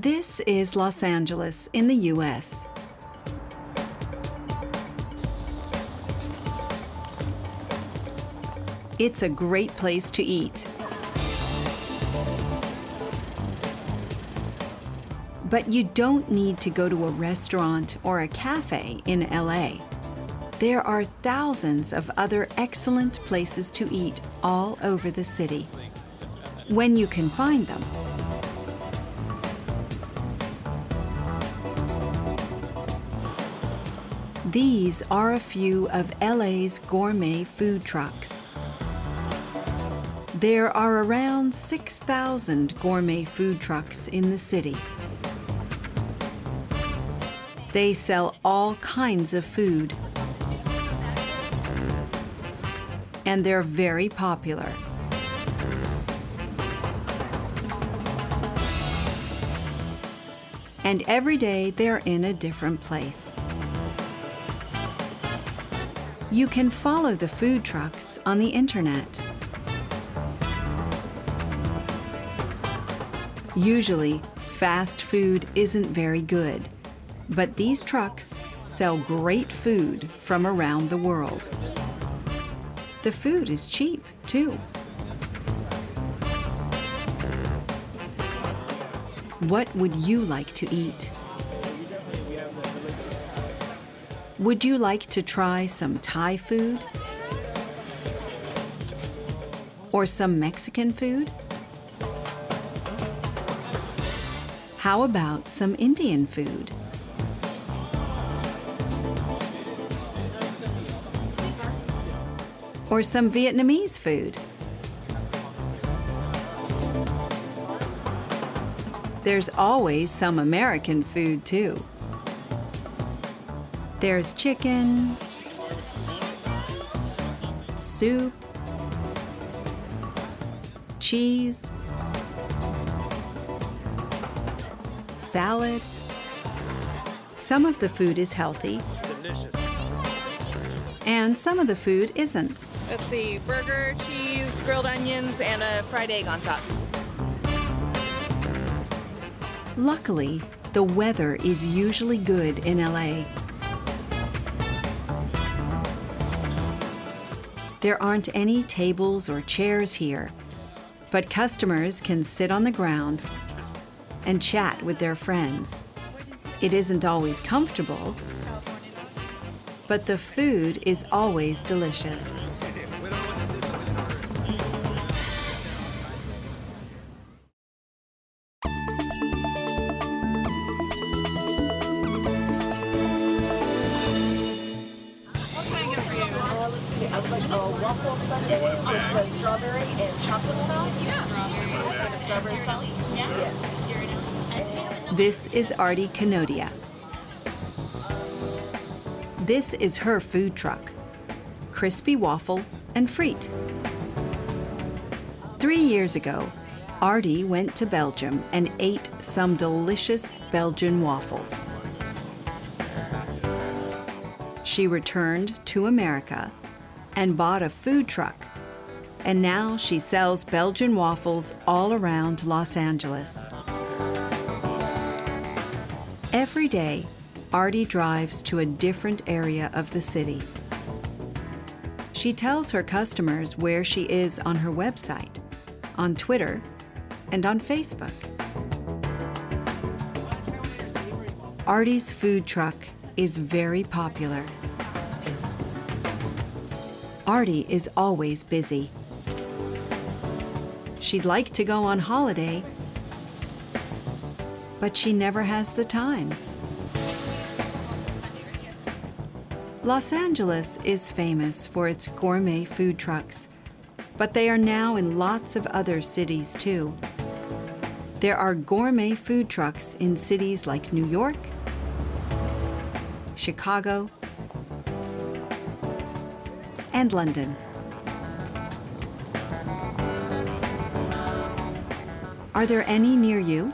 This is Los Angeles in the U.S. It's a great place to eat. But you don't need to go to a restaurant or a cafe in LA. There are thousands of other excellent places to eat all over the city, when you can find them. These are a few of LA's gourmet food trucks. There are around 6,000 gourmet food trucks in the city. They sell all kinds of food, and they're very popular. And every day they're in a different place. You can follow the food trucks on the internet. Usually, fast food isn't very good, but these trucks sell great food from around the world. The food is cheap, too. What would you like to eat? Would you like to try some Thai food? Or some Mexican food? How about some Indian food? Or some Vietnamese food? There's always some American food, too. There's chicken, soup, cheese, salad. Some of the food is healthy, and some of the food isn't. Let's see, burger, cheese, grilled onions, and a fried egg on top. Luckily, the weather is usually good in LA. There aren't any tables or chairs here, but customers can sit on the ground and chat with their friends. It isn't always comfortable, but the food is always delicious. I'd like a waffle sundae with the strawberry and chocolate sauce. Yeah. Strawberry sauce? Yeah. Yes. This is Artie Canodia. This is her food truck, Crispy Waffle and Friet. 3 years ago, Artie went to Belgium and ate some delicious Belgian waffles. She returned to America and bought a food truck, and now she sells Belgian waffles all around Los Angeles. Every day, Artie drives to a different area of the city. She tells her customers where she is on her website, on Twitter, and on Facebook. Artie's food truck is very popular. Artie is always busy. She'd like to go on holiday, but she never has the time. Los Angeles is famous for its gourmet food trucks, but they are now in lots of other cities too. There are gourmet food trucks in cities like New York, Chicago, and London. Are there any near you?